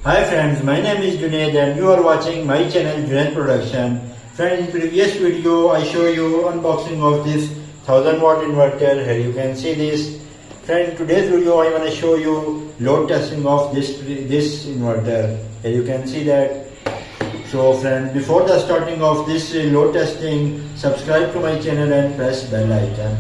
Hi friends, my name is Junaid and you are watching my channel Junaid Production. Friends, in previous video I show you unboxing of this 1000 watt inverter. Here you can see this. Friends, in today's video I want to show you load testing of this inverter. Here you can see that. So friends, before the starting of this load testing, subscribe to my channel and press bell icon.